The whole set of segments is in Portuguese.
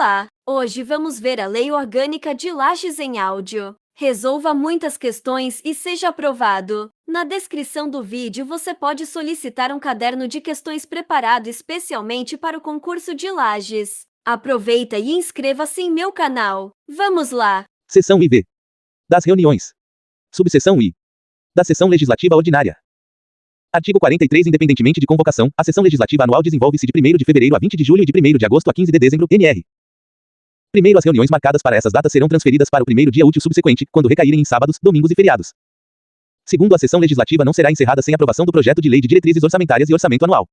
Olá! Hoje vamos ver a Lei Orgânica de Lajes em áudio. Resolva muitas questões e seja aprovado. Na descrição do vídeo você pode solicitar um caderno de questões preparado especialmente para o concurso de Lajes. Aproveita e inscreva-se em meu canal. Vamos lá! Seção IV. Das reuniões. Subseção I. Da sessão legislativa ordinária. Artigo 43. Independentemente de convocação, a sessão legislativa anual desenvolve-se de 1º de fevereiro a 20 de julho e de 1º de agosto a 15 de dezembro, NR. Primeiro, as reuniões marcadas para essas datas serão transferidas para o primeiro dia útil subsequente, quando recaírem em sábados, domingos e feriados. Segundo, a sessão legislativa não será encerrada sem aprovação do projeto de lei de diretrizes orçamentárias e orçamento anual.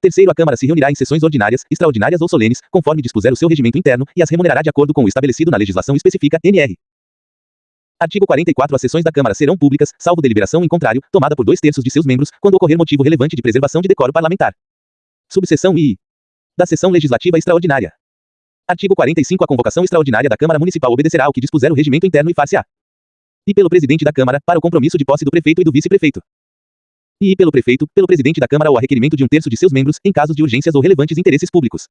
Terceiro, a Câmara se reunirá em sessões ordinárias, extraordinárias ou solenes, conforme dispuser o seu regimento interno, e as remunerará de acordo com o estabelecido na legislação específica, NR. Artigo 44. As sessões da Câmara serão públicas, salvo deliberação em contrário, tomada por 2/3 de seus membros, quando ocorrer motivo relevante de preservação de decoro parlamentar. Subseção I. Da sessão legislativa extraordinária. Artigo 45. A convocação extraordinária da Câmara Municipal obedecerá ao que dispuser o regimento interno e far-se-á. E pelo presidente da Câmara, para o compromisso de posse do prefeito e do vice-prefeito. E pelo prefeito, pelo presidente da Câmara ou a requerimento de 1/3 de seus membros, em casos de urgências ou relevantes interesses públicos.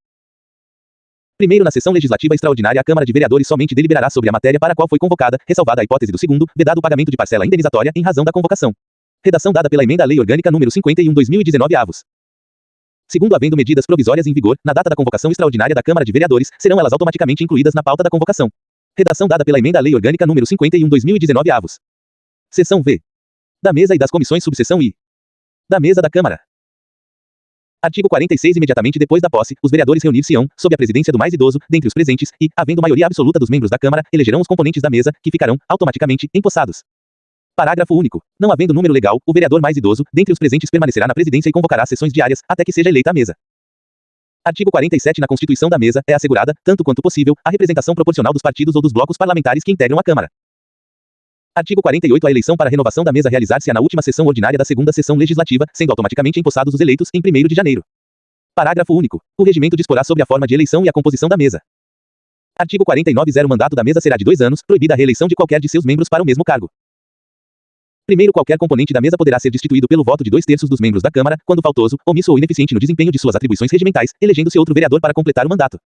Primeiro, na sessão legislativa extraordinária, a Câmara de Vereadores somente deliberará sobre a matéria para a qual foi convocada, ressalvada a hipótese do segundo, vedado o pagamento de parcela indenizatória em razão da convocação. Redação dada pela Emenda à Lei Orgânica número 51/2019 avos. Segundo, havendo medidas provisórias em vigor, na data da convocação extraordinária da Câmara de Vereadores, serão elas automaticamente incluídas na pauta da convocação. Redação dada pela Emenda à Lei Orgânica número 51/2019 avos. Seção V. Da Mesa e das Comissões. Subseção I. Da Mesa da Câmara. Artigo 46. Imediatamente depois da posse, os vereadores reunir-se-ão, sob a presidência do mais idoso, dentre os presentes, e, havendo maioria absoluta dos membros da Câmara, elegerão os componentes da mesa, que ficarão, automaticamente, empossados. Parágrafo único. Não havendo número legal, o vereador mais idoso, dentre os presentes, permanecerá na presidência e convocará sessões diárias, até que seja eleita a mesa. Artigo 47. Na constituição da mesa, é assegurada, tanto quanto possível, a representação proporcional dos partidos ou dos blocos parlamentares que integram a Câmara. Artigo 48. A eleição para renovação da mesa realizar-se-á na última sessão ordinária da segunda sessão legislativa, sendo automaticamente empossados os eleitos, em 1º de janeiro. Parágrafo único. O regimento disporá sobre a forma de eleição e a composição da mesa. Artigo 49. O mandato da mesa será de 2 anos, proibida a reeleição de qualquer de seus membros para o mesmo cargo. Primeiro, qualquer componente da mesa poderá ser destituído pelo voto de 2/3 dos membros da Câmara, quando faltoso, omisso ou ineficiente no desempenho de suas atribuições regimentais, elegendo-se outro vereador para completar o mandato.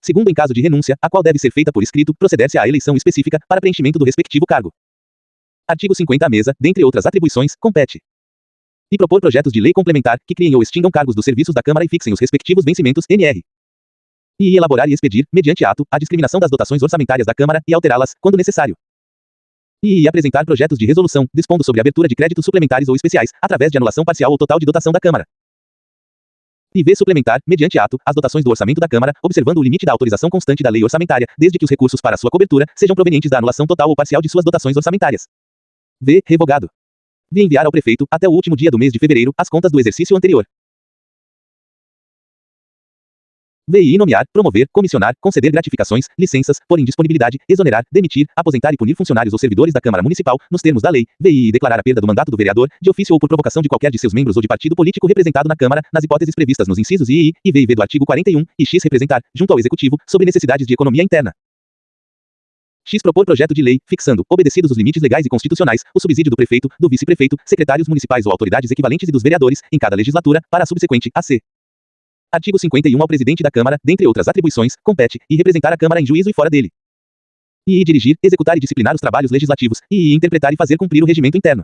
Segundo, em caso de renúncia, a qual deve ser feita por escrito, proceder-se à eleição específica, para preenchimento do respectivo cargo. Artigo 50. A mesa, dentre outras atribuições, compete e propor projetos de lei complementar, que criem ou extingam cargos dos serviços da Câmara e fixem os respectivos vencimentos, NR. E elaborar e expedir, mediante ato, a discriminação das dotações orçamentárias da Câmara, e alterá-las, quando necessário. E apresentar projetos de resolução, dispondo sobre a abertura de créditos suplementares ou especiais, através de anulação parcial ou total de dotação da Câmara. E suplementar, mediante ato, as dotações do orçamento da Câmara, observando o limite da autorização constante da lei orçamentária, desde que os recursos para sua cobertura sejam provenientes da anulação total ou parcial de suas dotações orçamentárias. Revogado. Enviar ao prefeito, até o último dia do mês de fevereiro, as contas do exercício anterior. Nomear, promover, comissionar, conceder gratificações, licenças, pôr em disponibilidade, exonerar, demitir, aposentar e punir funcionários ou servidores da Câmara Municipal, nos termos da lei. Declarar a perda do mandato do vereador, de ofício ou por provocação de qualquer de seus membros ou de partido político representado na Câmara, nas hipóteses previstas nos incisos I e V do artigo 41, e X representar, junto ao Executivo, sob necessidades de economia interna. X propor projeto de lei, fixando, obedecidos os limites legais e constitucionais, o subsídio do prefeito, do vice-prefeito, secretários municipais ou autoridades equivalentes e dos vereadores, em cada legislatura, para a subsequente, AC. Artigo 51. Ao presidente da Câmara, dentre outras atribuições, compete, e representar a Câmara em juízo e fora dele. E dirigir, executar e disciplinar os trabalhos legislativos, e interpretar e fazer cumprir o regimento interno.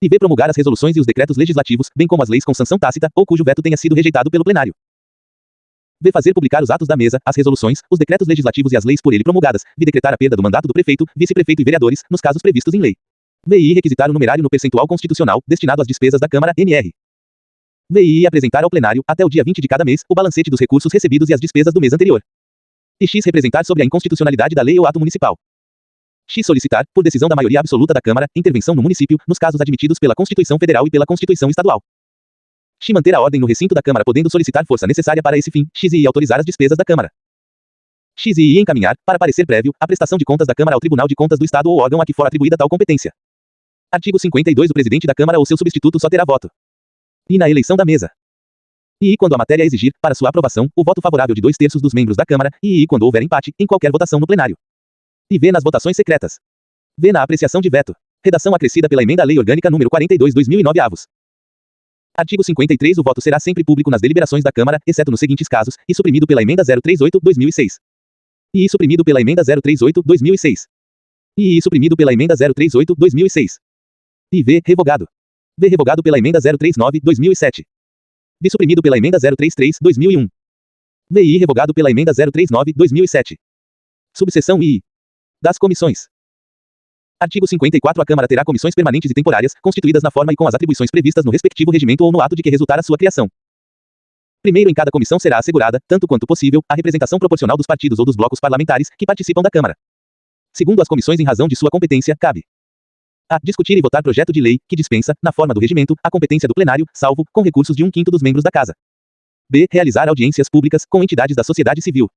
E promulgar as resoluções e os decretos legislativos, bem como as leis com sanção tácita, ou cujo veto tenha sido rejeitado pelo plenário. Fazer publicar os atos da mesa, as resoluções, os decretos legislativos e as leis por ele promulgadas, decretar a perda do mandato do prefeito, vice-prefeito e vereadores, nos casos previstos em lei. Requisitar o numerário no percentual constitucional, destinado às despesas da Câmara, NR. Apresentar ao plenário, até o dia 20 de cada mês, o balancete dos recursos recebidos e as despesas do mês anterior. E X representar sobre a inconstitucionalidade da lei ou ato municipal. X solicitar, por decisão da maioria absoluta da Câmara, intervenção no município, nos casos admitidos pela Constituição Federal e pela Constituição Estadual. X manter a ordem no recinto da Câmara, podendo solicitar força necessária para esse fim. X autorizar as despesas da Câmara. X encaminhar, para parecer prévio, a prestação de contas da Câmara ao Tribunal de Contas do Estado ou órgão a que for atribuída tal competência. Artigo 52. O presidente da Câmara ou seu substituto só terá voto. E na eleição da mesa. E quando a matéria exigir, para sua aprovação, o voto favorável de 2/3 dos membros da Câmara, e quando houver empate, em qualquer votação no plenário. E nas votações secretas. Na apreciação de veto. Redação acrescida pela Emenda à Lei Orgânica número 42/2009 avos. Artigo 53. O voto será sempre público nas deliberações da Câmara, exceto nos seguintes casos, e suprimido pela Emenda 038/2006. E suprimido pela Emenda 038/2006. E suprimido pela Emenda 038/2006. E v. Revogado. V. Revogado pela Emenda 039/2007. V. Suprimido pela Emenda 033/2001. VI. Revogado pela Emenda 039/2007. Subseção I. Das comissões. Artigo 54. A Câmara terá comissões permanentes e temporárias, constituídas na forma e com as atribuições previstas no respectivo regimento ou no ato de que resultar a sua criação. Primeiro, em cada comissão será assegurada, tanto quanto possível, a representação proporcional dos partidos ou dos blocos parlamentares que participam da Câmara. Segundo, as comissões, em razão de sua competência, cabe a. Discutir e votar projeto de lei, que dispensa, na forma do regimento, a competência do plenário, salvo, com recursos de 1/5 dos membros da Casa. B. Realizar audiências públicas, com entidades da sociedade civil.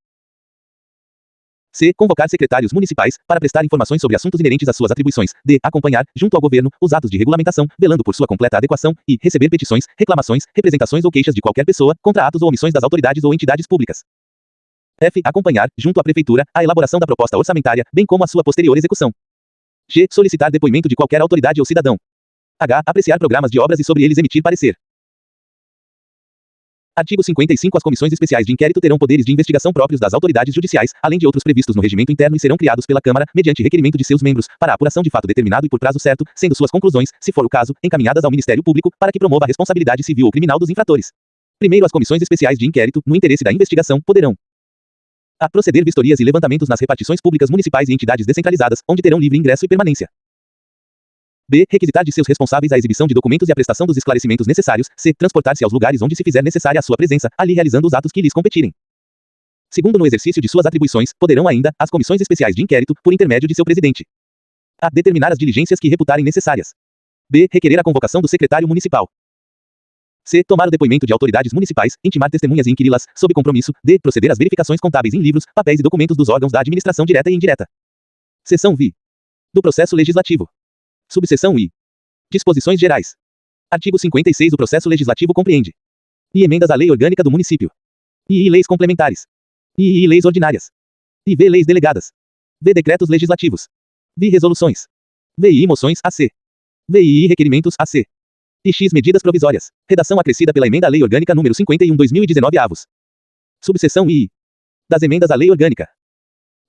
C. Convocar secretários municipais, para prestar informações sobre assuntos inerentes às suas atribuições. D. Acompanhar, junto ao governo, os atos de regulamentação, velando por sua completa adequação. E. Receber petições, reclamações, representações ou queixas de qualquer pessoa, contra atos ou omissões das autoridades ou entidades públicas. F. Acompanhar, junto à Prefeitura, a elaboração da proposta orçamentária, bem como a sua posterior execução. G. Solicitar depoimento de qualquer autoridade ou cidadão. H. Apreciar programas de obras e sobre eles emitir parecer. Artigo 55. As comissões especiais de inquérito terão poderes de investigação próprios das autoridades judiciais, além de outros previstos no regimento interno e serão criados pela Câmara, mediante requerimento de seus membros, para a apuração de fato determinado e por prazo certo, sendo suas conclusões, se for o caso, encaminhadas ao Ministério Público, para que promova a responsabilidade civil ou criminal dos infratores. Primeiro, as comissões especiais de inquérito, no interesse da investigação, poderão a. Proceder vistorias e levantamentos nas repartições públicas municipais e entidades descentralizadas, onde terão livre ingresso e permanência. B. Requisitar de seus responsáveis a exibição de documentos e a prestação dos esclarecimentos necessários. C. Transportar-se aos lugares onde se fizer necessária a sua presença, ali realizando os atos que lhes competirem. Segundo, no exercício de suas atribuições, poderão ainda, as comissões especiais de inquérito, por intermédio de seu presidente, a. Determinar as diligências que reputarem necessárias. B. Requerer a convocação do secretário municipal. C. Tomar o depoimento de autoridades municipais, intimar testemunhas e inquiri-las, sob compromisso. D. Proceder às verificações contábeis em livros, papéis e documentos dos órgãos da administração direta e indireta. Seção V. Do processo legislativo. Subseção I. Disposições gerais. Artigo 56. O processo legislativo compreende: I. Emendas à lei orgânica do município. I. Leis complementares. I. Leis ordinárias. V. Leis delegadas. V. Decretos legislativos. V. Resoluções. VI. Moções, AC. VI. Requerimentos, AC. E X. Medidas provisórias. Redação acrescida pela Emenda à Lei Orgânica número 51/2019 avos. Subseção I. Das emendas à lei orgânica.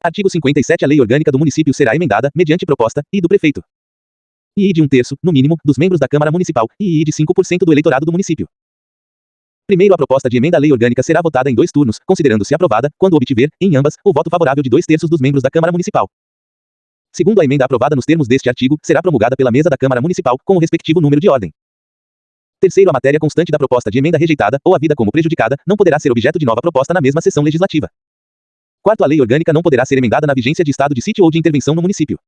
Artigo 57. A lei orgânica do município será emendada, mediante proposta, I. do prefeito. E de 1/3, no mínimo, dos membros da Câmara Municipal, e de 5% do eleitorado do município. Primeiro, a proposta de emenda à lei orgânica será votada em 2 turnos, considerando-se aprovada, quando obtiver, em ambas, o voto favorável de 2/3 dos membros da Câmara Municipal. Segundo, a emenda aprovada nos termos deste artigo, será promulgada pela mesa da Câmara Municipal, com o respectivo número de ordem. Terceiro, a matéria constante da proposta de emenda rejeitada, ou havida como prejudicada, não poderá ser objeto de nova proposta na mesma sessão legislativa. Quarto, a lei orgânica não poderá ser emendada na vigência de estado de sítio ou de intervenção no município.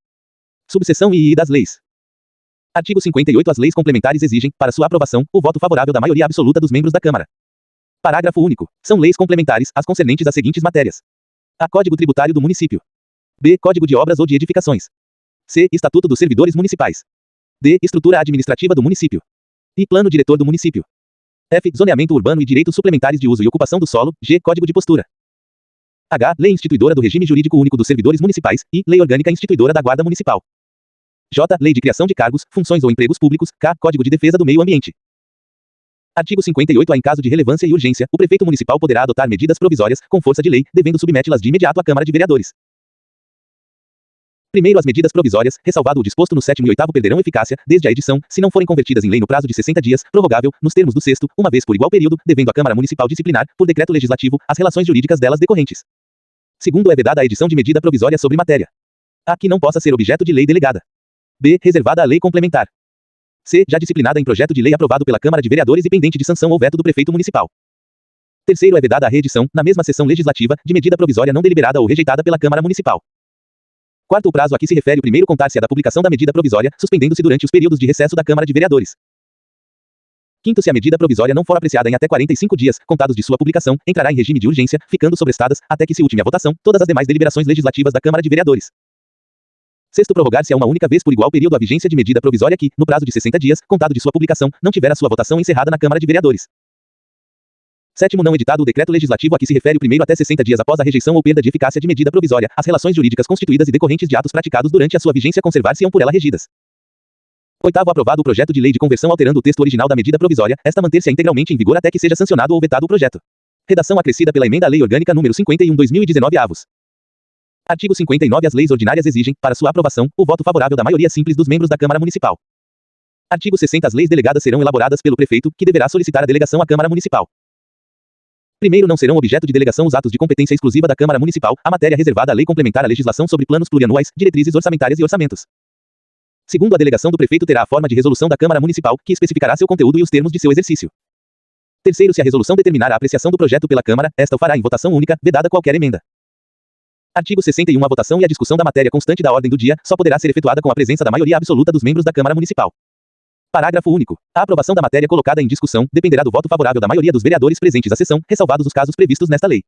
Subseção I das leis. Artigo 58. As leis complementares exigem, para sua aprovação, o voto favorável da maioria absoluta dos membros da Câmara. Parágrafo único. São leis complementares, as concernentes às seguintes matérias: A. Código tributário do município. B. Código de obras ou de edificações. C. Estatuto dos servidores municipais. D. Estrutura administrativa do município. I. Plano diretor do município. F. Zoneamento urbano e direitos suplementares de uso e ocupação do solo. G. Código de postura. H. Lei instituidora do regime jurídico único dos servidores municipais. I. Lei orgânica instituidora da Guarda Municipal. J. Lei de criação de cargos, funções ou empregos públicos. K. Código de defesa do meio ambiente. Artigo 58. Em caso de relevância e urgência, o prefeito municipal poderá adotar medidas provisórias, com força de lei, devendo submeti-las de imediato à Câmara de Vereadores. Primeiro, as medidas provisórias, ressalvado o disposto no 7º e 8º, perderão eficácia, desde a edição, se não forem convertidas em lei no prazo de 60 dias, prorrogável, nos termos do 6º, uma vez por igual período, devendo a Câmara Municipal disciplinar, por decreto legislativo, as relações jurídicas delas decorrentes. Segundo, é vedada a edição de medida provisória sobre matéria A. que não possa ser objeto de lei delegada. B. Reservada à lei complementar. C. Já disciplinada em projeto de lei aprovado pela Câmara de Vereadores e pendente de sanção ou veto do prefeito municipal. Terceiro, é vedada a reedição, na mesma sessão legislativa, de medida provisória não deliberada ou rejeitada pela Câmara Municipal. Quarto, o prazo a que se refere o primeiro contar-se-á da publicação da medida provisória, suspendendo-se durante os períodos de recesso da Câmara de Vereadores. Quinto, se a medida provisória não for apreciada em até 45 dias, contados de sua publicação, entrará em regime de urgência, ficando sobrestadas, até que se ultime a votação, todas as demais deliberações legislativas da Câmara de Vereadores. Sexto, prorrogar-se a uma única vez por igual período a vigência de medida provisória que, no prazo de 60 dias, contado de sua publicação, não tiver a sua votação encerrada na Câmara de Vereadores. Sétimo, não editado o decreto legislativo a que se refere o primeiro até 60 dias após a rejeição ou perda de eficácia de medida provisória, as relações jurídicas constituídas e decorrentes de atos praticados durante a sua vigência conservar-se-ão por ela regidas. Oitavo, aprovado o projeto de lei de conversão alterando o texto original da medida provisória, esta manter-se integralmente em vigor até que seja sancionado ou vetado o projeto. Redação acrescida pela emenda à Lei Orgânica número 51/2019 avos. Artigo 59. As leis ordinárias exigem, para sua aprovação, o voto favorável da maioria simples dos membros da Câmara Municipal. Artigo 60. As leis delegadas serão elaboradas pelo prefeito, que deverá solicitar a delegação à Câmara Municipal. Primeiro, não serão objeto de delegação os atos de competência exclusiva da Câmara Municipal, a matéria reservada à lei complementar à legislação sobre planos plurianuais, diretrizes orçamentárias e orçamentos. Segundo, a delegação do prefeito terá a forma de resolução da Câmara Municipal, que especificará seu conteúdo e os termos de seu exercício. Terceiro, se a resolução determinar a apreciação do projeto pela Câmara, esta o fará em votação única, vedada qualquer emenda. Artigo 61. A votação e a discussão da matéria constante da ordem do dia só poderá ser efetuada com a presença da maioria absoluta dos membros da Câmara Municipal. Parágrafo único. A aprovação da matéria colocada em discussão dependerá do voto favorável da maioria dos vereadores presentes à sessão, ressalvados os casos previstos nesta lei.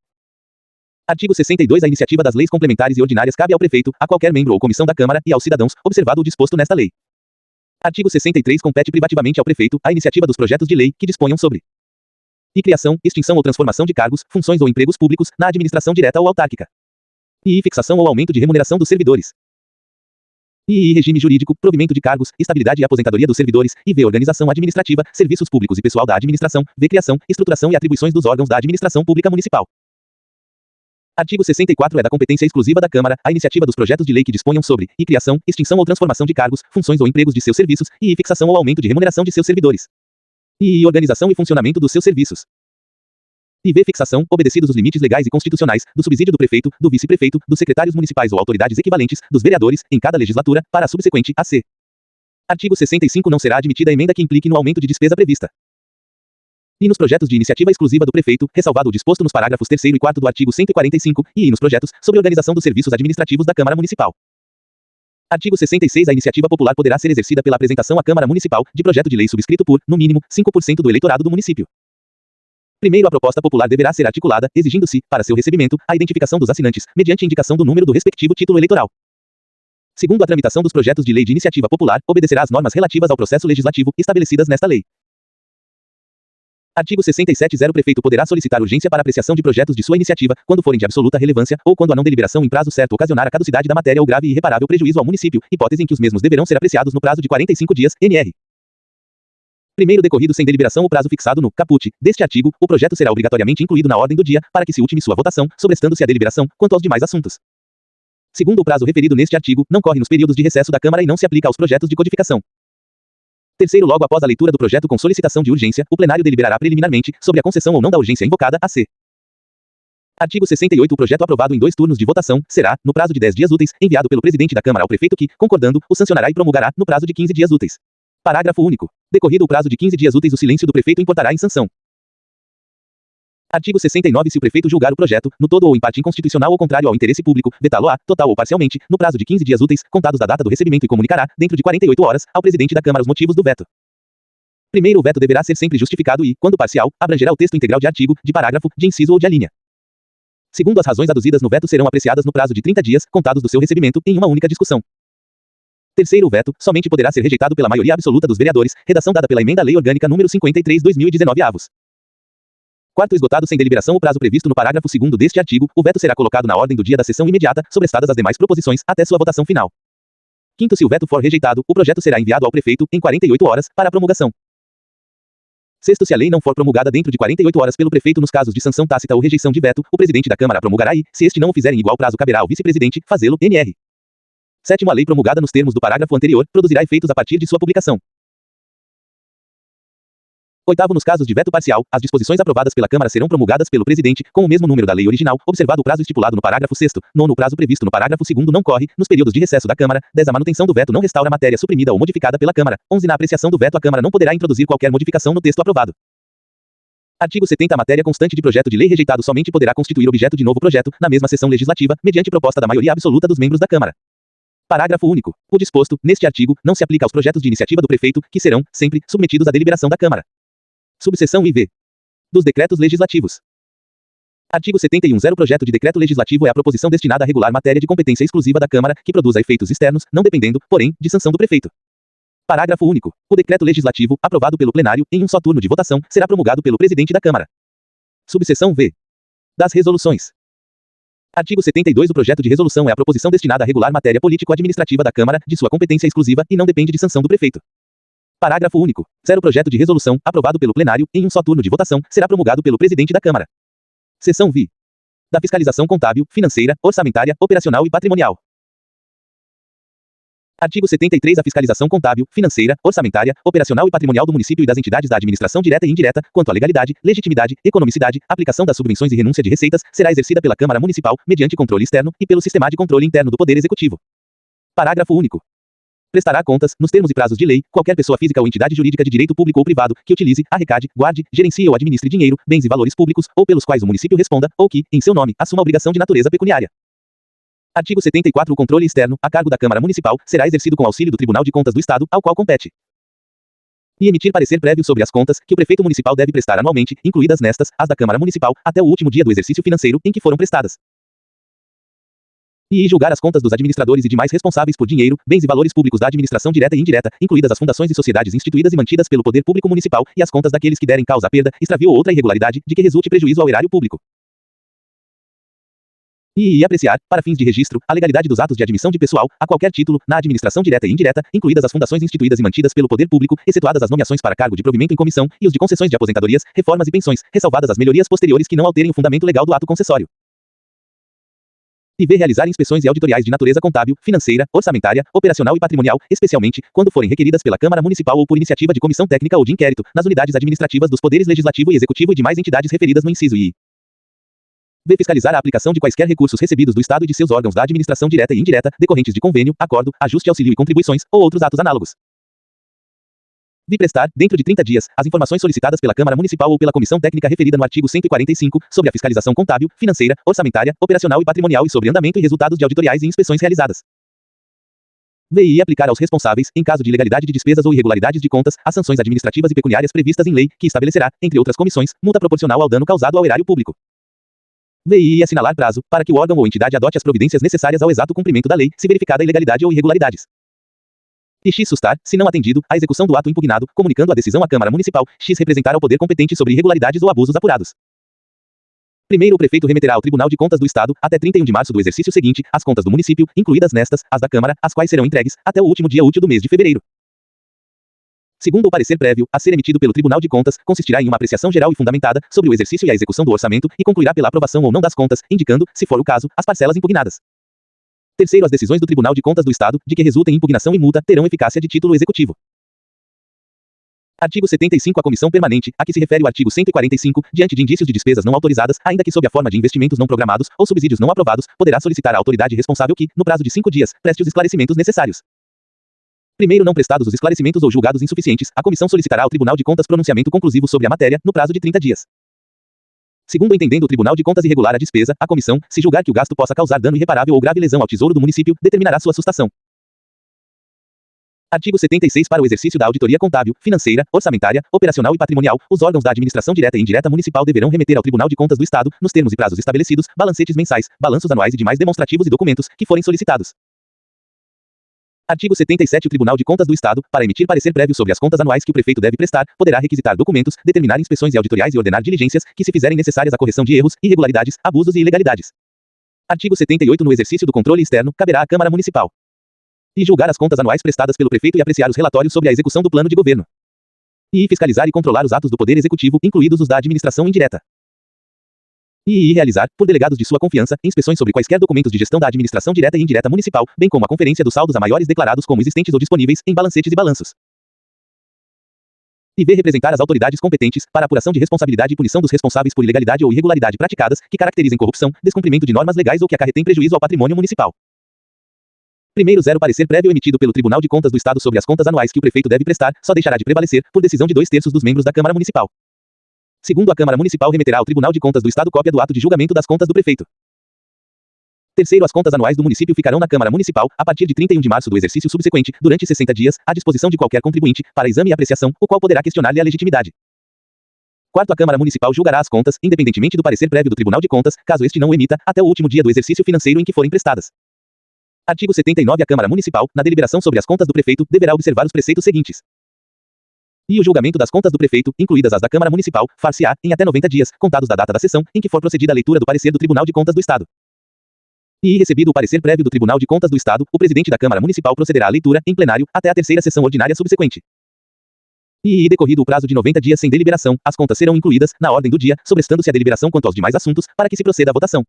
Artigo 62. A iniciativa das leis complementares e ordinárias cabe ao prefeito, a qualquer membro ou comissão da Câmara e aos cidadãos, observado o disposto nesta lei. Artigo 63. Compete privativamente ao prefeito a iniciativa dos projetos de lei que disponham sobre e criação, extinção ou transformação de cargos, funções ou empregos públicos na administração direta ou autárquica. E fixação ou aumento de remuneração dos servidores. E regime jurídico, provimento de cargos, estabilidade e aposentadoria dos servidores, IV organização administrativa, serviços públicos e pessoal da administração, V criação, estruturação e atribuições dos órgãos da administração pública municipal. Artigo 64. É da competência exclusiva da Câmara a iniciativa dos projetos de lei que disponham sobre e criação, extinção ou transformação de cargos, funções ou empregos de seus serviços, e fixação ou aumento de remuneração de seus servidores. E organização e funcionamento dos seus serviços. E V fixação, obedecidos os limites legais e constitucionais, do subsídio do prefeito, do vice-prefeito, dos secretários municipais ou autoridades equivalentes, dos vereadores, em cada legislatura, para a subsequente, AC. Artigo 65. Não será admitida emenda que implique no aumento de despesa prevista. E nos projetos de iniciativa exclusiva do prefeito, ressalvado o disposto nos parágrafos 3º e 4º do artigo 145, e nos projetos sobre organização dos serviços administrativos da Câmara Municipal. Artigo 66. A iniciativa popular poderá ser exercida pela apresentação à Câmara Municipal de projeto de lei subscrito por, no mínimo, 5% do eleitorado do município. Primeiro, a proposta popular deverá ser articulada, exigindo-se, para seu recebimento, a identificação dos assinantes, mediante indicação do número do respectivo título eleitoral. Segundo, a tramitação dos projetos de lei de iniciativa popular obedecerá às normas relativas ao processo legislativo estabelecidas nesta lei. Artigo 67. O prefeito poderá solicitar urgência para apreciação de projetos de sua iniciativa, quando forem de absoluta relevância, ou quando a não deliberação em prazo certo ocasionar a caducidade da matéria ou grave e irreparável prejuízo ao município, hipótese em que os mesmos deverão ser apreciados no prazo de 45 dias, nr. Primeiro, decorrido sem deliberação o prazo fixado no caput deste artigo, o projeto será obrigatoriamente incluído na ordem do dia, para que se ultime sua votação, sobrestando-se a deliberação, quanto aos demais assuntos. Segundo, o prazo referido neste artigo não corre nos períodos de recesso da Câmara e não se aplica aos projetos de codificação. Terceiro, logo após a leitura do projeto com solicitação de urgência, o plenário deliberará preliminarmente sobre a concessão ou não da urgência invocada, AC. Artigo 68. O projeto aprovado em 2 turnos de votação será, no prazo de 10 dias úteis, enviado pelo presidente da Câmara ao prefeito que, concordando, o sancionará e promulgará, no prazo de 15 dias úteis. Parágrafo único. Decorrido o prazo de 15 dias úteis, o silêncio do prefeito importará em sanção. Artigo 69. Se o prefeito julgar o projeto, no todo ou em parte inconstitucional ou contrário ao interesse público, vetá-lo-á, total ou parcialmente, no prazo de 15 dias úteis, contados da data do recebimento e comunicará, dentro de 48 horas, ao presidente da Câmara os motivos do veto. Primeiro, o veto deverá ser sempre justificado e, quando parcial, abrangerá o texto integral de artigo, de parágrafo, de inciso ou de alínea. Segundo, as razões aduzidas no veto serão apreciadas no prazo de 30 dias, contados do seu recebimento, em uma única discussão. Terceiro, o veto somente poderá ser rejeitado pela maioria absoluta dos vereadores, redação dada pela emenda à Lei Orgânica número 53/2019 avos. Quarto, esgotado sem deliberação o prazo previsto no parágrafo 2º deste artigo, o veto será colocado na ordem do dia da sessão imediata, sobrestadas as demais proposições, até sua votação final. Quinto, se o veto for rejeitado, o projeto será enviado ao prefeito, em 48 horas, para a promulgação. Sexto, se a lei não for promulgada dentro de 48 horas pelo prefeito nos casos de sanção tácita ou rejeição de veto, o presidente da Câmara promulgará e, se este não o fizer em igual prazo, caberá ao vice-presidente fazê-lo, nr. Sétimo, a lei promulgada nos termos do parágrafo anterior produzirá efeitos a partir de sua publicação. Oitavo, nos casos de veto parcial, as disposições aprovadas pela Câmara serão promulgadas pelo presidente, com o mesmo número da lei original, observado o prazo estipulado no parágrafo 6º. Nono, o prazo previsto no parágrafo 2º não corre, nos períodos de recesso da Câmara. 10, a manutenção do veto não restaura a matéria suprimida ou modificada pela Câmara. 11, na apreciação do veto a Câmara não poderá introduzir qualquer modificação no texto aprovado. Artigo 70. A matéria constante de projeto de lei rejeitado somente poderá constituir objeto de novo projeto, na mesma sessão legislativa, mediante proposta da maioria absoluta dos membros da Câmara. Parágrafo único. O disposto, neste artigo, não se aplica aos projetos de iniciativa do prefeito, que serão, sempre, submetidos à deliberação da Câmara. Subseção IV. Dos decretos legislativos. Artigo 71. O projeto de decreto legislativo é a proposição destinada a regular matéria de competência exclusiva da Câmara, que produza efeitos externos, não dependendo, porém, de sanção do prefeito. Parágrafo único. O decreto legislativo, aprovado pelo plenário, em um só turno de votação, será promulgado pelo presidente da Câmara. Subseção V. Das resoluções. Artigo 72. O projeto de resolução é a proposição destinada a regular matéria político-administrativa da Câmara, de sua competência exclusiva, e não depende de sanção do prefeito. Parágrafo único. 0 projeto de resolução, aprovado pelo plenário, em um só turno de votação, será promulgado pelo presidente da Câmara. Seção V. Da fiscalização contábil, financeira, orçamentária, operacional e patrimonial. Artigo 73. A fiscalização contábil, financeira, orçamentária, operacional e patrimonial do município e das entidades da administração direta e indireta, quanto à legalidade, legitimidade, economicidade, aplicação das subvenções e renúncia de receitas, será exercida pela Câmara Municipal, mediante controle externo, e pelo Sistema de Controle Interno do Poder Executivo. Parágrafo único. Prestará contas, nos termos e prazos de lei, qualquer pessoa física ou entidade jurídica de direito público ou privado, que utilize, arrecade, guarde, gerencie ou administre dinheiro, bens e valores públicos, ou pelos quais o município responda, ou que, em seu nome, assuma obrigação de natureza pecuniária. Artigo 74. O controle externo, a cargo da Câmara Municipal, será exercido com auxílio do Tribunal de Contas do Estado, ao qual compete. E emitir parecer prévio sobre as contas, que o prefeito municipal deve prestar anualmente, incluídas nestas, as da Câmara Municipal, até o último dia do exercício financeiro, em que foram prestadas. E julgar as contas dos administradores e demais responsáveis por dinheiro, bens e valores públicos da administração direta e indireta, incluídas as fundações e sociedades instituídas e mantidas pelo poder público municipal, e as contas daqueles que derem causa à perda, extravio ou outra irregularidade, de que resulte prejuízo ao erário público. E apreciar, para fins de registro, a legalidade dos atos de admissão de pessoal, a qualquer título, na administração direta e indireta, incluídas as fundações instituídas e mantidas pelo poder público, excetuadas as nomeações para cargo de provimento em comissão, e os de concessões de aposentadorias, reformas e pensões, ressalvadas as melhorias posteriores que não alterem o fundamento legal do ato concessório. E realizar inspeções e auditoriais de natureza contábil, financeira, orçamentária, operacional e patrimonial, especialmente, quando forem requeridas pela Câmara Municipal ou por iniciativa de comissão técnica ou de inquérito, nas unidades administrativas dos poderes legislativo e executivo e demais entidades referidas no inciso I. Fiscalizar a aplicação de quaisquer recursos recebidos do Estado e de seus órgãos da administração direta e indireta, decorrentes de convênio, acordo, ajuste, auxílio e contribuições, ou outros atos análogos. Prestar, dentro de 30 dias, as informações solicitadas pela Câmara Municipal ou pela comissão técnica referida no artigo 145, sobre a fiscalização contábil, financeira, orçamentária, operacional e patrimonial e sobre andamento e resultados de auditoriais e inspeções realizadas. E aplicar aos responsáveis, em caso de ilegalidade de despesas ou irregularidades de contas, as sanções administrativas e pecuniárias previstas em lei, que estabelecerá, entre outras comissões, multa proporcional ao dano causado ao erário público. E assinalar prazo, para que o órgão ou entidade adote as providências necessárias ao exato cumprimento da lei, se verificada ilegalidade ou irregularidades. E X sustar, se não atendido, a execução do ato impugnado, comunicando a decisão à Câmara Municipal, X representar ao poder competente sobre irregularidades ou abusos apurados. Primeiro, o prefeito remeterá ao Tribunal de Contas do Estado, até 31 de março do exercício seguinte, as contas do município, incluídas nestas, as da Câmara, as quais serão entregues, até o último dia útil do mês de fevereiro. Segundo o parecer prévio, a ser emitido pelo Tribunal de Contas, consistirá em uma apreciação geral e fundamentada, sobre o exercício e a execução do orçamento, e concluirá pela aprovação ou não das contas, indicando, se for o caso, as parcelas impugnadas. Terceiro, as decisões do Tribunal de Contas do Estado, de que resultem impugnação e multa, terão eficácia de título executivo. Artigo 75. A Comissão Permanente, a que se refere o artigo 145, diante de indícios de despesas não autorizadas, ainda que sob a forma de investimentos não programados, ou subsídios não aprovados, poderá solicitar à autoridade responsável que, no prazo de 5 dias, preste os esclarecimentos necessários. Primeiro, não prestados os esclarecimentos ou julgados insuficientes, a comissão solicitará ao Tribunal de Contas pronunciamento conclusivo sobre a matéria, no prazo de 30 dias. Segundo, entendendo o Tribunal de Contas irregular a despesa, a comissão, se julgar que o gasto possa causar dano irreparável ou grave lesão ao tesouro do município, determinará sua sustação. Artigo 76. Para o exercício da auditoria contábil, financeira, orçamentária, operacional e patrimonial, os órgãos da administração direta e indireta municipal deverão remeter ao Tribunal de Contas do Estado, nos termos e prazos estabelecidos, balancetes mensais, balanços anuais e demais demonstrativos e documentos, que forem solicitados. Artigo 77. O Tribunal de Contas do Estado, para emitir parecer prévio sobre as contas anuais que o prefeito deve prestar, poderá requisitar documentos, determinar inspeções e auditoriais e ordenar diligências, que se fizerem necessárias à correção de erros, irregularidades, abusos e ilegalidades. Artigo 78. No exercício do controle externo, caberá à Câmara Municipal e julgar as contas anuais prestadas pelo prefeito e apreciar os relatórios sobre a execução do plano de governo. E fiscalizar e controlar os atos do Poder Executivo, incluídos os da administração indireta. E realizar, por delegados de sua confiança, inspeções sobre quaisquer documentos de gestão da administração direta e indireta municipal, bem como a conferência dos saldos a maiores declarados como existentes ou disponíveis, em balancetes e balanços. E representar as autoridades competentes, para apuração de responsabilidade e punição dos responsáveis por ilegalidade ou irregularidade praticadas, que caracterizem corrupção, descumprimento de normas legais ou que acarretem prejuízo ao patrimônio municipal. Primeiro, 0 parecer prévio emitido pelo Tribunal de Contas do Estado sobre as contas anuais que o prefeito deve prestar, só deixará de prevalecer, por decisão de 2/3 dos membros da Câmara Municipal. Segundo, a Câmara Municipal remeterá ao Tribunal de Contas do Estado cópia do ato de julgamento das contas do prefeito. Terceiro, as contas anuais do município ficarão na Câmara Municipal, a partir de 31 de março do exercício subsequente, durante 60 dias, à disposição de qualquer contribuinte, para exame e apreciação, o qual poderá questionar-lhe a legitimidade. Quarto, a Câmara Municipal julgará as contas, independentemente do parecer prévio do Tribunal de Contas, caso este não o emita, até o último dia do exercício financeiro em que forem prestadas. Artigo 79. A Câmara Municipal, na deliberação sobre as contas do prefeito, deverá observar os preceitos seguintes. E o julgamento das contas do prefeito, incluídas as da Câmara Municipal, far-se-á, em até 90 dias, contados da data da sessão, em que for procedida a leitura do parecer do Tribunal de Contas do Estado. E recebido o parecer prévio do Tribunal de Contas do Estado, o presidente da Câmara Municipal procederá à leitura, em plenário, até a terceira sessão ordinária subsequente. E decorrido o prazo de 90 dias sem deliberação, as contas serão incluídas, na ordem do dia, sobrestando-se a deliberação quanto aos demais assuntos, para que se proceda à votação.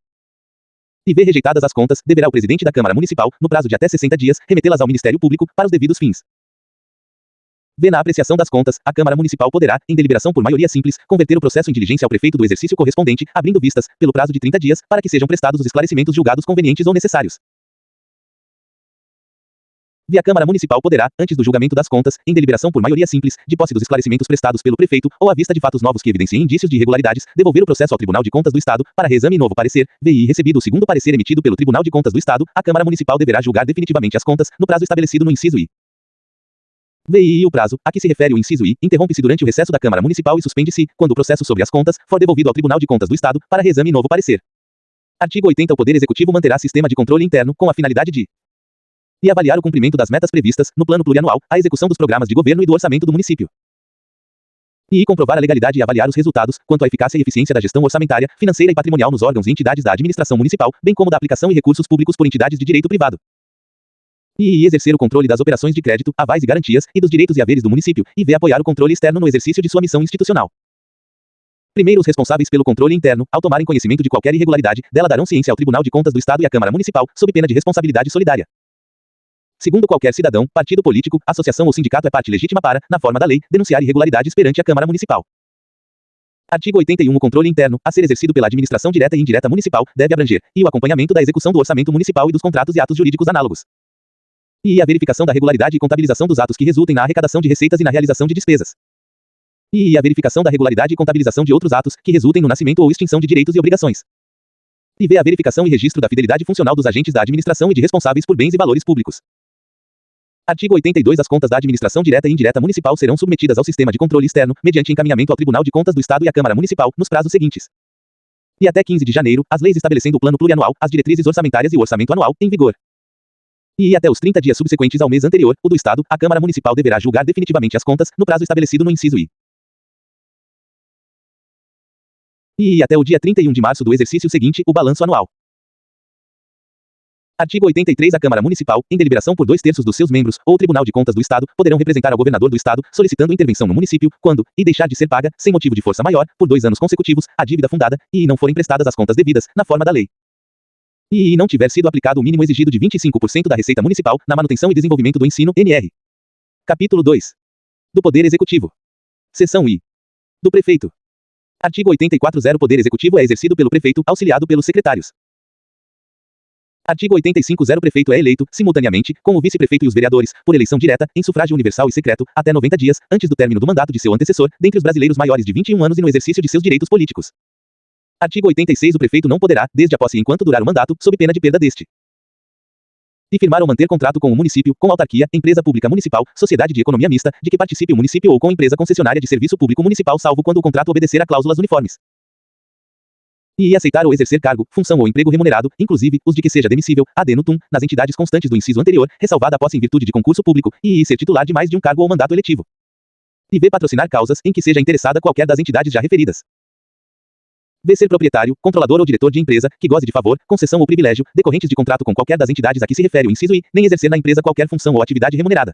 E ver rejeitadas as contas, deverá o presidente da Câmara Municipal, no prazo de até 60 dias, remetê-las ao Ministério Público, para os devidos fins. V. Na apreciação das contas, a Câmara Municipal poderá, em deliberação por maioria simples, converter o processo em diligência ao prefeito do exercício correspondente, abrindo vistas, pelo prazo de 30 dias, para que sejam prestados os esclarecimentos julgados convenientes ou necessários. A Câmara Municipal poderá, antes do julgamento das contas, em deliberação por maioria simples, de posse dos esclarecimentos prestados pelo prefeito, ou à vista de fatos novos que evidenciem indícios de irregularidades, devolver o processo ao Tribunal de Contas do Estado, para reexame e novo parecer. VI recebido o segundo parecer emitido pelo Tribunal de Contas do Estado, a Câmara Municipal deverá julgar definitivamente as contas, no prazo estabelecido no inciso I. VI e o prazo, a que se refere o inciso I, interrompe-se durante o recesso da Câmara Municipal e suspende-se, quando o processo sobre as contas, for devolvido ao Tribunal de Contas do Estado, para reexame e novo parecer. Artigo 80. O Poder Executivo manterá sistema de controle interno, com a finalidade de e avaliar o cumprimento das metas previstas, no plano plurianual, a execução dos programas de governo e do orçamento do município. E comprovar a legalidade e avaliar os resultados, quanto à eficácia e eficiência da gestão orçamentária, financeira e patrimonial nos órgãos e entidades da administração municipal, bem como da aplicação e recursos públicos por entidades de direito privado. E exercer o controle das operações de crédito, avais e garantias, e dos direitos e haveres do município, e apoiar o controle externo no exercício de sua missão institucional. Primeiro, os responsáveis pelo controle interno, ao tomarem conhecimento de qualquer irregularidade, dela darão ciência ao Tribunal de Contas do Estado e à Câmara Municipal, sob pena de responsabilidade solidária. Segundo, qualquer cidadão, partido político, associação ou sindicato é parte legítima para, na forma da lei, denunciar irregularidades perante a Câmara Municipal. Artigo 81. O controle interno, a ser exercido pela administração direta e indireta municipal, deve abranger, e o acompanhamento da execução do orçamento municipal e dos contratos e atos jurídicos análogos. E a verificação da regularidade e contabilização dos atos que resultem na arrecadação de receitas e na realização de despesas. E a verificação da regularidade e contabilização de outros atos, que resultem no nascimento ou extinção de direitos e obrigações. E a verificação e registro da fidelidade funcional dos agentes da administração e de responsáveis por bens e valores públicos. Artigo 82. As contas da administração direta e indireta municipal serão submetidas ao sistema de controle externo, mediante encaminhamento ao Tribunal de Contas do Estado e à Câmara Municipal, nos prazos seguintes. E até 15 de janeiro, as leis estabelecendo o plano plurianual, as diretrizes orçamentárias e o orçamento anual, em vigor. E até os 30 dias subsequentes ao mês anterior, o do Estado, a Câmara Municipal deverá julgar definitivamente as contas, no prazo estabelecido no inciso I. E até o dia 31 de março do exercício seguinte, o balanço anual. Artigo 83. A Câmara Municipal, em deliberação por 2/3 dos seus membros, ou o Tribunal de Contas do Estado, poderão representar ao governador do Estado, solicitando intervenção no município, quando, e deixar de ser paga, sem motivo de força maior, por 2 anos consecutivos, a dívida fundada, e não forem prestadas as contas devidas, na forma da lei. E não tiver sido aplicado o mínimo exigido de 25% da receita municipal, na manutenção e desenvolvimento do ensino, NR. Capítulo 2. Do Poder Executivo. Seção I. Do Prefeito. Artigo 84. O Poder Executivo é exercido pelo Prefeito, auxiliado pelos secretários. Artigo 85. O prefeito é eleito, simultaneamente, com o vice-prefeito e os vereadores, por eleição direta, em sufrágio universal e secreto, até 90 dias, antes do término do mandato de seu antecessor, dentre os brasileiros maiores de 21 anos e no exercício de seus direitos políticos. Artigo 86. O prefeito não poderá, desde a posse enquanto durar o mandato, sob pena de perda deste, de firmar ou manter contrato com o município, com autarquia, empresa pública municipal, sociedade de economia mista, de que participe o município ou com empresa concessionária de serviço público municipal, salvo quando o contrato obedecer a cláusulas uniformes. E aceitar ou exercer cargo, função ou emprego remunerado, inclusive, os de que seja demissível, ad nutum, nas entidades constantes do inciso anterior, ressalvada a posse em virtude de concurso público, e ser titular de mais de um cargo ou mandato eletivo. E patrocinar causas, em que seja interessada qualquer das entidades já referidas. Ser proprietário, controlador ou diretor de empresa, que goze de favor, concessão ou privilégio, decorrentes de contrato com qualquer das entidades a que se refere o inciso I, nem exercer na empresa qualquer função ou atividade remunerada.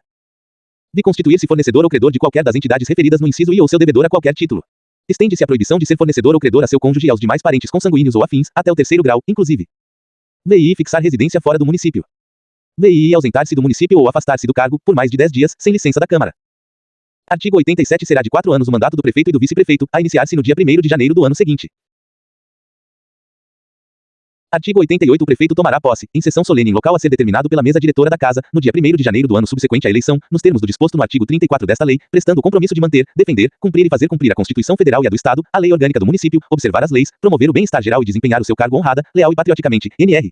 Constituir-se fornecedor ou credor de qualquer das entidades referidas no inciso I ou seu devedor a qualquer título. Estende-se a proibição de ser fornecedor ou credor a seu cônjuge e aos demais parentes consanguíneos ou afins, até o 3º grau, inclusive. Fixar residência fora do município. Ausentar-se do município ou afastar-se do cargo, por mais de 10 dias, sem licença da Câmara. Artigo 87. Será de 4 anos o mandato do prefeito e do vice-prefeito, a iniciar-se no dia 1º de janeiro do ano seguinte. Artigo 88. O prefeito tomará posse, em sessão solene em local a ser determinado pela mesa diretora da Casa, no dia 1º de janeiro do ano subsequente à eleição, nos termos do disposto no artigo 34 desta lei, prestando o compromisso de manter, defender, cumprir e fazer cumprir a Constituição Federal e a do Estado, a lei orgânica do município, observar as leis, promover o bem-estar geral e desempenhar o seu cargo honrada, leal e patrioticamente, NR.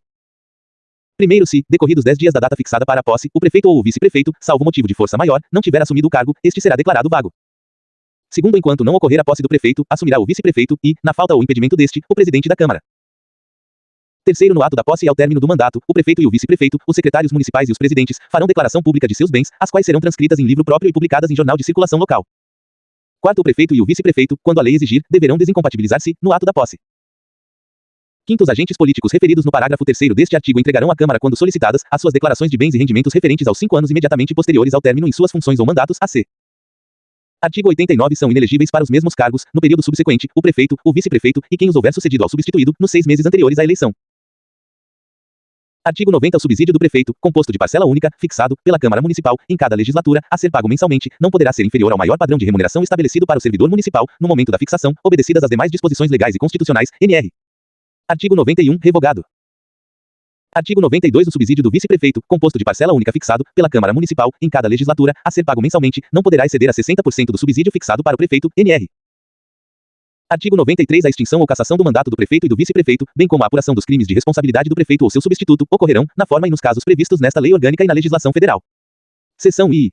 Primeiro, se, decorridos 10 dias da data fixada para a posse, o prefeito ou o vice-prefeito, salvo motivo de força maior, não tiver assumido o cargo, este será declarado vago. Segundo, enquanto não ocorrer a posse do prefeito, assumirá o vice-prefeito e, na falta ou impedimento deste, o presidente da Câmara. Terceiro, no ato da posse e ao término do mandato, o prefeito e o vice-prefeito, os secretários municipais e os presidentes, farão declaração pública de seus bens, as quais serão transcritas em livro próprio e publicadas em jornal de circulação local. Quarto, o prefeito e o vice-prefeito, quando a lei exigir, deverão desincompatibilizar-se, no ato da posse. Quinto, os agentes políticos referidos no parágrafo 3º deste artigo entregarão à Câmara, quando solicitadas, as suas declarações de bens e rendimentos referentes aos 5 anos imediatamente posteriores ao término em suas funções ou mandatos, a.c. Artigo 89 são inelegíveis para os mesmos cargos, no período subsequente, o prefeito, o vice-prefeito, e quem os houver sucedido ao substituído, nos 6 meses anteriores à eleição. Artigo 90 o subsídio do prefeito, composto de parcela única, fixado, pela Câmara Municipal, em cada legislatura, a ser pago mensalmente, não poderá ser inferior ao maior padrão de remuneração estabelecido para o servidor municipal, no momento da fixação, obedecidas as demais disposições legais e constitucionais, nr. Artigo 91, revogado. Artigo 92 o subsídio do vice-prefeito, composto de parcela única fixado, pela Câmara Municipal, em cada legislatura, a ser pago mensalmente, não poderá exceder a 60% do subsídio fixado para o prefeito, nr. Artigo 93 a extinção ou cassação do mandato do prefeito e do vice-prefeito, bem como a apuração dos crimes de responsabilidade do prefeito ou seu substituto, ocorrerão, na forma e nos casos previstos nesta lei orgânica e na legislação federal. Seção I.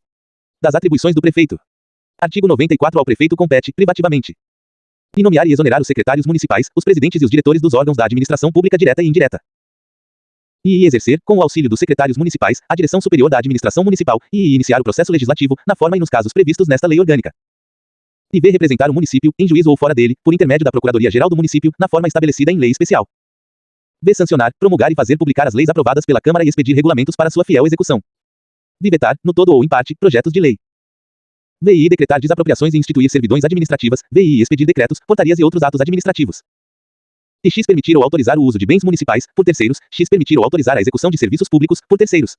Das atribuições do prefeito. Artigo 94 ao prefeito compete, privativamente, e nomear e exonerar os secretários municipais, os presidentes e os diretores dos órgãos da administração pública direta e indireta. E exercer, com o auxílio dos secretários municipais, a direção superior da administração municipal, e iniciar o processo legislativo, na forma e nos casos previstos nesta lei orgânica. E ver representar o município, em juízo ou fora dele, por intermédio da Procuradoria-Geral do município, na forma estabelecida em lei especial. V. Sancionar, promulgar e fazer publicar as leis aprovadas pela Câmara e expedir regulamentos para sua fiel execução. V. Vetar, no todo ou em parte, projetos de lei. VI decretar desapropriações e instituir servidões administrativas, VI expedir decretos, portarias e outros atos administrativos. E X permitir ou autorizar o uso de bens municipais, por terceiros, X permitir ou autorizar a execução de serviços públicos, por terceiros.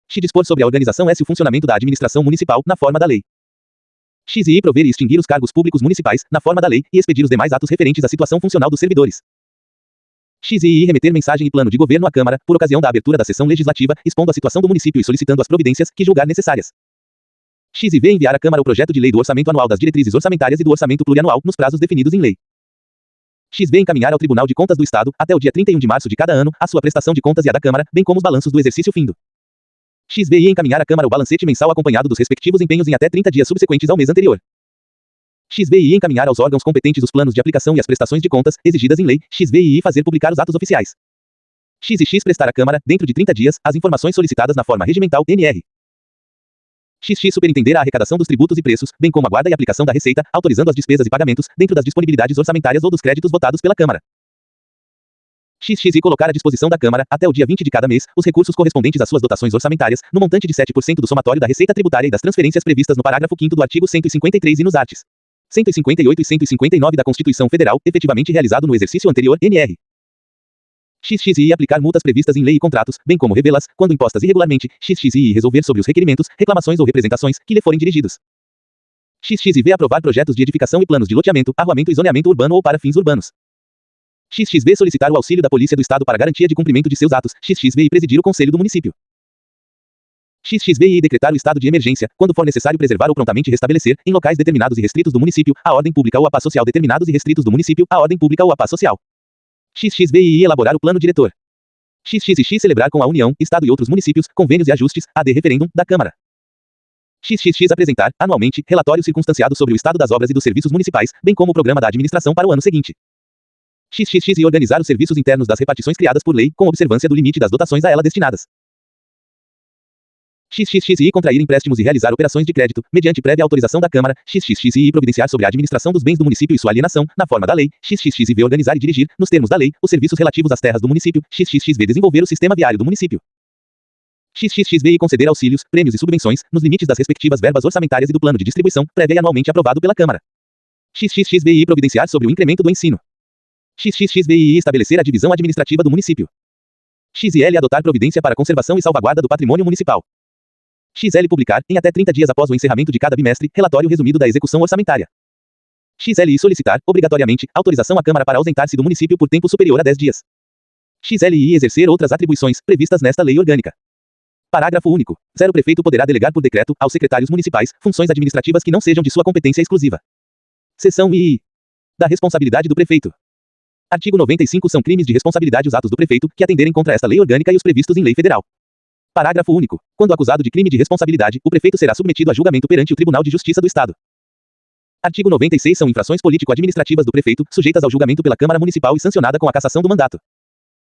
X dispor sobre a organização S o funcionamento da administração municipal, na forma da lei. X e I prover e extinguir os cargos públicos municipais, na forma da lei, e expedir os demais atos referentes à situação funcional dos servidores. X e I remeter mensagem e plano de governo à Câmara, por ocasião da abertura da sessão legislativa, expondo a situação do município e solicitando as providências que julgar necessárias. X e V enviar à Câmara o projeto de lei do orçamento anual, das diretrizes orçamentárias e do orçamento plurianual, nos prazos definidos em lei. XV encaminhar ao Tribunal de Contas do Estado, até o dia 31 de março de cada ano, a sua prestação de contas e a da Câmara, bem como os balanços do exercício findo. XVI encaminhar à Câmara o balancete mensal acompanhado dos respectivos empenhos em até 30 dias subsequentes ao mês anterior. XVI encaminhar aos órgãos competentes os planos de aplicação e as prestações de contas, exigidas em lei, XVI fazer publicar os atos oficiais. X e X prestar à Câmara, dentro de 30 dias, as informações solicitadas na forma regimental, NR. XX superintender a arrecadação dos tributos e preços, bem como a guarda e aplicação da receita, autorizando as despesas e pagamentos, dentro das disponibilidades orçamentárias ou dos créditos votados pela Câmara. XXI colocar à disposição da Câmara, até o dia 20 de cada mês, os recursos correspondentes às suas dotações orçamentárias, no montante de 7% do somatório da receita tributária e das transferências previstas no parágrafo 5º do artigo 153 e nos arts. 158 e 159 da Constituição Federal, efetivamente realizado no exercício anterior, NR. XXI aplicar multas previstas em lei e contratos, bem como revê-las, quando impostas irregularmente, XXI resolver sobre os requerimentos, reclamações ou representações, que lhe forem dirigidos. XXV aprovar projetos de edificação e planos de loteamento, arruamento e zoneamento urbano ou para fins urbanos. XXV solicitar o auxílio da Polícia do Estado para garantia de cumprimento de seus atos, XXVI presidir o Conselho do Município. XXVI decretar o estado de emergência, quando for necessário preservar ou prontamente restabelecer, em locais determinados e restritos do município, a ordem pública ou a paz social determinados e restritos do município, a ordem pública ou a paz social. XXVI elaborar o plano diretor. XXX celebrar com a União, Estado e outros municípios, convênios e ajustes, AD referendum, da Câmara. XXX apresentar, anualmente, relatório circunstanciado sobre o estado das obras e dos serviços municipais, bem como o programa da administração para o ano seguinte. XXX organizar os serviços internos das repartições criadas por lei, com observância do limite das dotações a ela destinadas. XXXI contrair empréstimos e realizar operações de crédito, mediante prévia autorização da Câmara. XXXI providenciar sobre a administração dos bens do município e sua alienação, na forma da lei. XXXV organizar e dirigir, nos termos da lei, os serviços relativos às terras do município. XXXV desenvolver o sistema viário do município. XXXV conceder auxílios, prêmios e subvenções, nos limites das respectivas verbas orçamentárias e do plano de distribuição, prévia e anualmente aprovado pela Câmara. XXXVI providenciar sobre o incremento do ensino. XXXVI estabelecer a divisão administrativa do município. XL adotar providência para conservação e salvaguarda do patrimônio municipal. XL publicar, em até 30 dias após o encerramento de cada bimestre, relatório resumido da execução orçamentária. XLI solicitar, obrigatoriamente, autorização à Câmara para ausentar-se do município por tempo superior a 10 dias. XLI exercer outras atribuições, previstas nesta lei orgânica. Parágrafo único. 0 Prefeito poderá delegar por decreto, aos secretários municipais, funções administrativas que não sejam de sua competência exclusiva. Seção I. Da responsabilidade do prefeito. Artigo 95 são crimes de responsabilidade os atos do prefeito, que atenderem contra esta lei orgânica e os previstos em lei federal. Parágrafo único. Quando acusado de crime de responsabilidade, o prefeito será submetido a julgamento perante o Tribunal de Justiça do Estado. Artigo 96 são infrações político-administrativas do prefeito, sujeitas ao julgamento pela Câmara Municipal e sancionada com a cassação do mandato.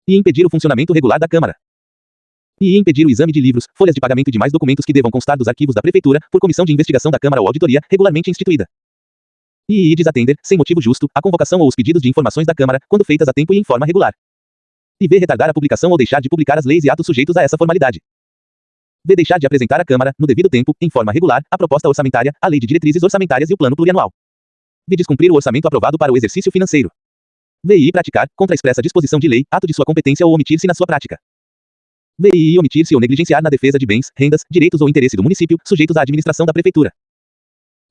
E impedir o funcionamento regular da Câmara. E impedir o exame de livros, folhas de pagamento e demais documentos que devam constar dos arquivos da Prefeitura, por comissão de investigação da Câmara ou auditoria, regularmente instituída. E desatender, sem motivo justo, a convocação ou os pedidos de informações da Câmara, quando feitas a tempo e em forma regular. E retardar a publicação ou deixar de publicar as leis e atos sujeitos a essa formalidade. V. Deixar de apresentar à Câmara, no devido tempo, em forma regular, a proposta orçamentária, a lei de diretrizes orçamentárias e o plano plurianual. V. Descumprir o orçamento aprovado para o exercício financeiro. VI. Praticar, contra a expressa disposição de lei, ato de sua competência ou omitir-se na sua prática. VI. Omitir-se ou negligenciar na defesa de bens, rendas, direitos ou interesse do município, sujeitos à administração da Prefeitura.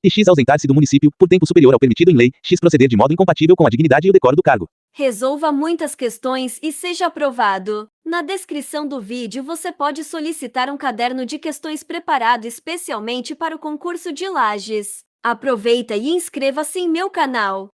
E X. Ausentar-se do município, por tempo superior ao permitido em lei, X. Proceder de modo incompatível com a dignidade e o decoro do cargo. Resolva muitas questões e seja aprovado. Na descrição do vídeo você pode solicitar um caderno de questões preparado especialmente para o concurso de Lages. Aproveita e inscreva-se em meu canal.